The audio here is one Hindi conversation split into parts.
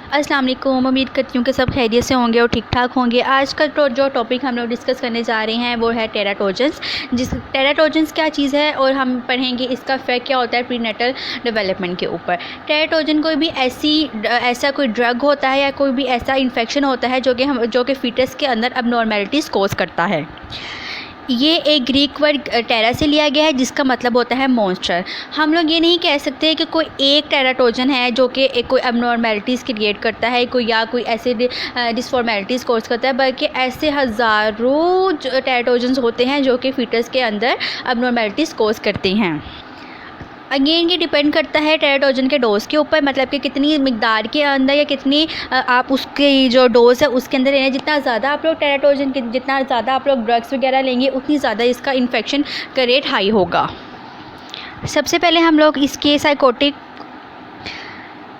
अस्सलाम वालेकुम। उम्मीद करती हूँ कि सब खैरियत से होंगे और ठीक ठाक होंगे। आज का जो टॉपिक हम लोग डिस्कस करने जा रहे हैं वो है टेराटोजेंस। टेराटोजेंस क्या चीज़ है और हम पढ़ेंगे इसका इफेक्ट क्या होता है प्रीनेटल डेवलपमेंट के ऊपर। टेराटोजन कोई भी ऐसा कोई ड्रग होता है या कोई भी ऐसा इन्फेक्शन होता है जो कि फीटस के अंदर अबनॉर्मेलिटीज़ कोज करता है। ये एक ग्रीक वर्ड टेरा से लिया गया है जिसका मतलब होता है मॉन्स्टर। हम लोग ये नहीं कह सकते कि कोई एक टेराटोजन है जो कि एक कोई अबनॉर्मेलिटीज़ क्रिएट करता है कोई ऐसे डिसफॉर्मेलिटीज़ कोज करता है, बल्कि ऐसे हज़ारों टेराटोजन्स होते हैं जो कि फीटस के अंदर अबनॉर्मेलिटीज़ कोज करते हैं। अगेन ये डिपेंड करता है टेराटोजन के डोज़ के ऊपर, मतलब कि कितनी मिकदार के अंदर या कितनी आप उसकी जो डोज़ है उसके अंदर लेना। जितना ज़्यादा आप लोग जितना ज़्यादा आप लोग ड्रग्स वगैरह लेंगे उतनी ज़्यादा इसका इन्फेक्शन का रेट हाई होगा। सबसे पहले हम लोग इसके साइकोटिक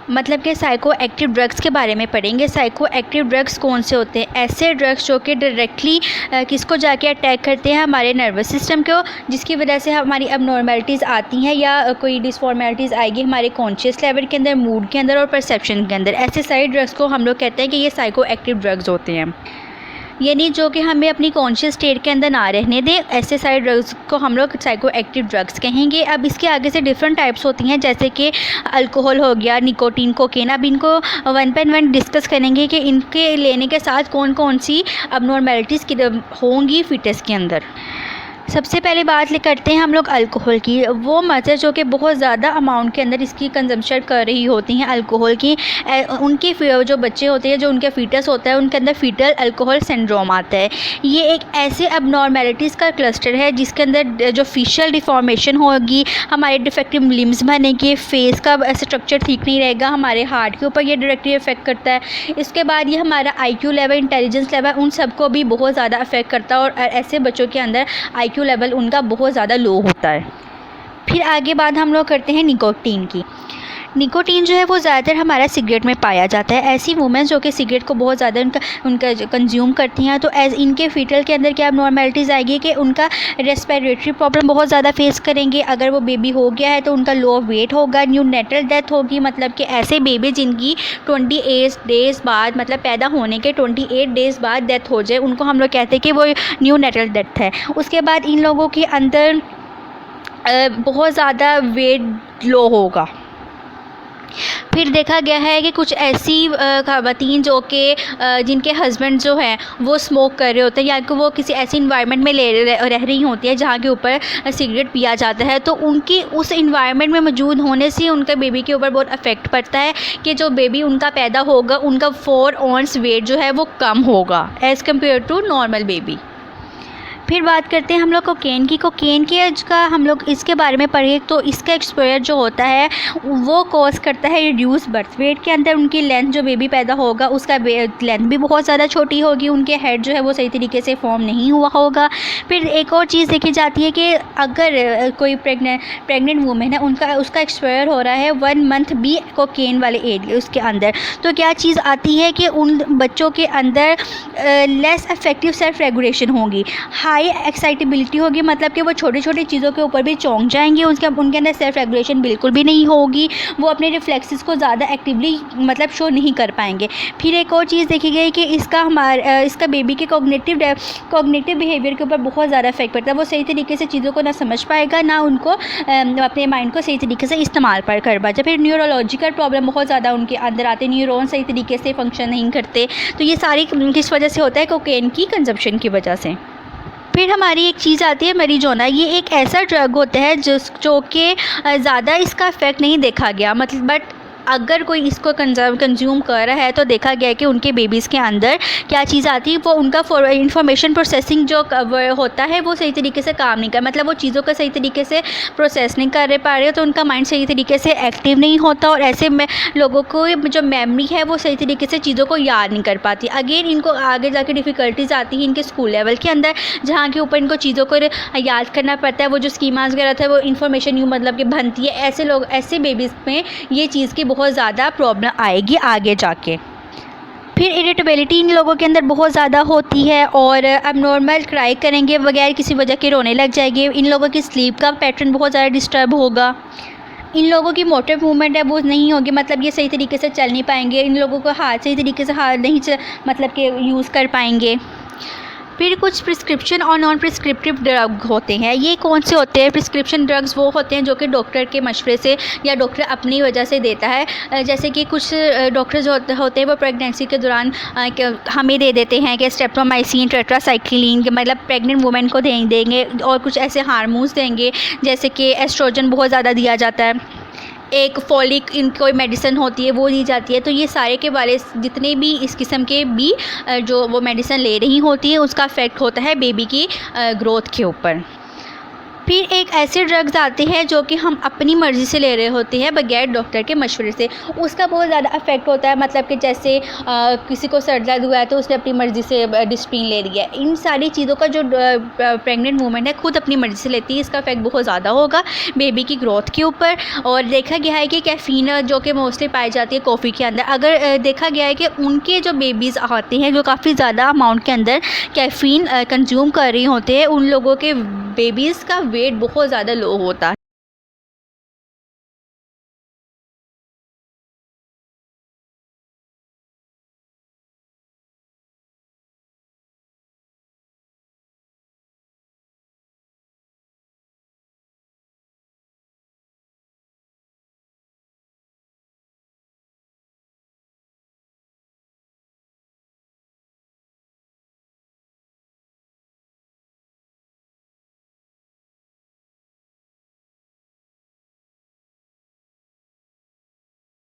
मतलब कि साइको एक्टिव ड्रग्स के बारे में पढ़ेंगे। साइको एक्टिव ड्रग्स कौन से होते हैं? ऐसे ड्रग्स जो कि डायरेक्टली किसको जाके अटैक करते हैं, हमारे नर्वस सिस्टम को, जिसकी वजह से हमारी अबनॉर्मेलिटीज़ आती हैं या कोई डिसफॉर्मेलिटीज़ आएगी हमारे कॉन्शियस लेवल के अंदर, मूड के अंदर और परसेप्शन के अंदर। ऐसे सारे ड्रग्स को हम लोग कहते हैं कि ये साइको एक्टिव ड्रग्स होते हैं, यानी जो कि हमें अपनी कॉन्शियस स्टेट के अंदर ना रहने दें। ऐसे सारे ड्रग्स को हम लोग साइको एक्टिव ड्रग्स कहेंगे। अब इसके आगे से डिफरेंट टाइप्स होती हैं, जैसे कि अल्कोहल हो गया, निकोटीन, कोकेन। अब इनको वन बाय वन डिस्कस करेंगे कि इनके लेने के साथ कौन कौन सी अबनॉर्मेलिटीज़ होंगी फीटस के अंदर। सबसे पहले बात करते हैं हम लोग अल्कोहल की। वो मदर जो कि बहुत ज़्यादा अमाउंट के अंदर इसकी कंजम्पशन कर रही होती हैं अल्कोहल की, उनके जो बच्चे होते हैं, जो उनका फीटस होता है, उनके अंदर फीटल अल्कोहल सिंड्रोम आता है। ये एक ऐसे अबनॉर्मेलिटीज़ का क्लस्टर है जिसके अंदर जो फेशियल डिफॉर्मेशन होगी, हमारे डिफेक्टिव लिम्स बनेंगे, फेस का स्ट्रक्चर ठीक नहीं रहेगा, हमारे हार्ट के ऊपर ये डायरेक्टली इफेक्ट करता है। इसके बाद ये हमारा IQ लेवल, इंटेलिजेंस लेवल, उन सबको भी बहुत ज़्यादा अफेक्ट करता है और ऐसे बच्चों के अंदर IQ लेवल उनका बहुत ज़्यादा लो होता है। फिर आगे बात हम लोग करते हैं निकोटीन की। निकोटीन जो है वो ज़्यादातर हमारा सिगरेट में पाया जाता है। ऐसी वुमेंस जो कि सिगरेट को बहुत ज़्यादा उनका कंज्यूम करती हैं, तो इनके फीटल के अंदर क्या अबनॉर्मेलिटीज़ आएगी कि उनका रेस्पिरेटरी प्रॉब्लम बहुत ज़्यादा फेस करेंगे। अगर वो बेबी हो गया है तो उनका लो वेट होगा, न्यूनेटल डेथ होगी, मतलब कि ऐसे बेबी जिनकी 28 डेज़ बाद, मतलब पैदा होने के 28 डेज़ बाद डेथ हो जाए, उनको हम लोग कहते हैं कि वो न्यूनेटल डेथ है। उसके बाद इन लोगों के अंदर बहुत ज़्यादा वेट लो होगा। फिर देखा गया है कि कुछ ऐसी ख़वातीन जो कि जिनके हस्बैंड जो हैं वो स्मोक कर रहे होते हैं या कि वो किसी ऐसी इन्वायरमेंट में रह रही होती है जहाँ के ऊपर सिगरेट पिया जाता है, तो उनकी उस इन्वायरमेंट में मौजूद होने से उनके बेबी के ऊपर बहुत अफेक्ट पड़ता है कि जो बेबी उनका पैदा होगा उनका 4 आउंस वेट जो है वो कम होगा as compare to normal baby. फिर बात करते हैं हम लोग कोकेन की। कोकेन के का हम लोग इसके बारे में पढ़े तो इसका एक्सपोजर जो होता है वो कॉज करता है रिड्यूस बर्थ वेट के अंदर। उनकी लेंथ जो बेबी पैदा होगा उसका लेंथ भी बहुत ज़्यादा छोटी होगी, उनके हेड जो है वो सही तरीके से फॉर्म नहीं हुआ होगा। फिर एक और चीज़ देखी जाती है कि अगर कोई प्रेग्नेंट वूमेन है उसका एक्सपोजर हो रहा है 1 मंथ भी कोकेन वाले एरिया उसके अंदर, तो क्या चीज़ आती है कि उन बच्चों के अंदर लेस इफेक्टिव सेल्फ रेगुलेशन होगी, हाई एक्साइटेबिलिटी होगी, मतलब कि वो छोटी छोटी चीज़ों के ऊपर भी चौंक जाएंगे, उनके अंदर सेल्फ रेगुलेशन बिल्कुल भी नहीं होगी, वो अपने रिफ्लेक्सेस को ज़्यादा एक्टिवली मतलब शो नहीं कर पाएंगे। फिर एक और चीज़ देखी गई कि इसका बेबी के कॉग्निटिव बिहेवियर के ऊपर बहुत ज़्यादा इफेक्ट पड़ता है। वो सही तरीके से चीज़ों को ना समझ पाएगा, ना उनको अपने माइंड को सही तरीके से इस्तेमाल कर पाएगा। फिर न्यूरोलॉजिकल प्रॉब्लम बहुत ज़्यादा उनके अंदर आते, न्यूरॉन सही तरीके से फंक्शन नहीं करते, तो ये सारी किस वजह से होता है? कोकेन की कंजप्शन की वजह से। फिर हमारी एक चीज़ आती है मैरिजुआना। ये एक ऐसा ड्रग होता है जो कि ज़्यादा इसका इफेक्ट नहीं देखा गया, मतलब बट अगर कोई इसको कंज्यूम कर रहा है तो देखा गया है कि उनके बेबीज़ के अंदर क्या चीज़ आती है, वो उनका इंफॉर्मेशन प्रोसेसिंग जो होता है वो सही तरीके से काम नहीं कर, मतलब वो चीज़ों का सही तरीके से प्रोसेस नहीं कर पा रहे, तो उनका माइंड सही तरीके से एक्टिव नहीं होता और ऐसे में लोगों को जो मेमोरी है वो सही तरीके से चीज़ों को याद नहीं कर पाती। अगेन इनको आगे जाके डिफ़िकल्टीज़ आती हैं इनके स्कूल लेवल के अंदर, जहाँ के ऊपर इनको चीज़ों को याद करना पड़ता है। वो जो स्कीमास वगैरह था वो इन्फॉर्मेशन यूँ मतलब कि बनती है, ऐसे बेबीज़ में ये चीज़ की बहुत ज़्यादा प्रॉब्लम आएगी आगे जाके। फिर इरिटेबिलिटी इन लोगों के अंदर बहुत ज़्यादा होती है और अबनॉर्मल क्राई करेंगे, बगैर किसी वजह के रोने लग जाएंगे। इन लोगों की स्लीप का पैटर्न बहुत ज़्यादा डिस्टर्ब होगा। इन लोगों की मोटर मूवमेंट है वो नहीं होगी, मतलब ये सही तरीके से चल नहीं पाएंगे, इन लोगों को हाथ सही तरीके से हाथ नहीं मतलब कि यूज़ कर पाएंगे। फिर कुछ प्रिस्क्रिप्शन और नॉन प्रिस्क्रिप्टिव ड्रग होते हैं। ये कौन से होते हैं? प्रिस्क्रिप्शन ड्रग्स वो होते हैं जो कि डॉक्टर के मशवरे से या डॉक्टर अपनी वजह से देता है। जैसे कि कुछ डॉक्टर जो होते हैं वो प्रेगनेंसी के दौरान हमें दे देते हैं कि स्ट्रेप्टोमाइसिन, टेट्रासाइक्लिन, मतलब प्रेग्नेंट वुमेन को देंगे, और कुछ ऐसे हार्मोन्स देंगे जैसे कि एस्ट्रोजन बहुत ज़्यादा दिया जाता है, एक फॉलिक इन कोई मेडिसिन होती है वो दी जाती है। तो ये सारे के बारे जितने भी इस किस्म के भी जो वो मेडिसिन ले रही होती है उसका इफ़ेक्ट होता है बेबी की ग्रोथ के ऊपर। फिर एक ऐसे ड्रग्स आते हैं जो कि हम अपनी मर्ज़ी से ले रहे होते हैं बगैर डॉक्टर के मशवरे से, उसका बहुत ज़्यादा इफेक्ट होता है। मतलब कि जैसे किसी को सर दर्द हुआ है तो उसने अपनी मर्ज़ी से डिस्प्रिन ले लिया। इन सारी चीज़ों का जो प्रेग्नेंट वूमेन है खुद अपनी मर्ज़ी से लेती है, इसका इफेक्ट बहुत ज़्यादा होगा बेबी की ग्रोथ के ऊपर। और देखा गया है कि कैफ़ीन जो कि मोस्टली पाई जाती है कॉफ़ी के अंदर, अगर देखा गया है कि उनके जो बेबीज़ आते हैं जो काफ़ी ज़्यादा अमाउंट के अंदर कैफ़ीन कंज्यूम कर रही होते हैं, उन लोगों के बेबीज़ का वेट बहुत ज़्यादा लो होता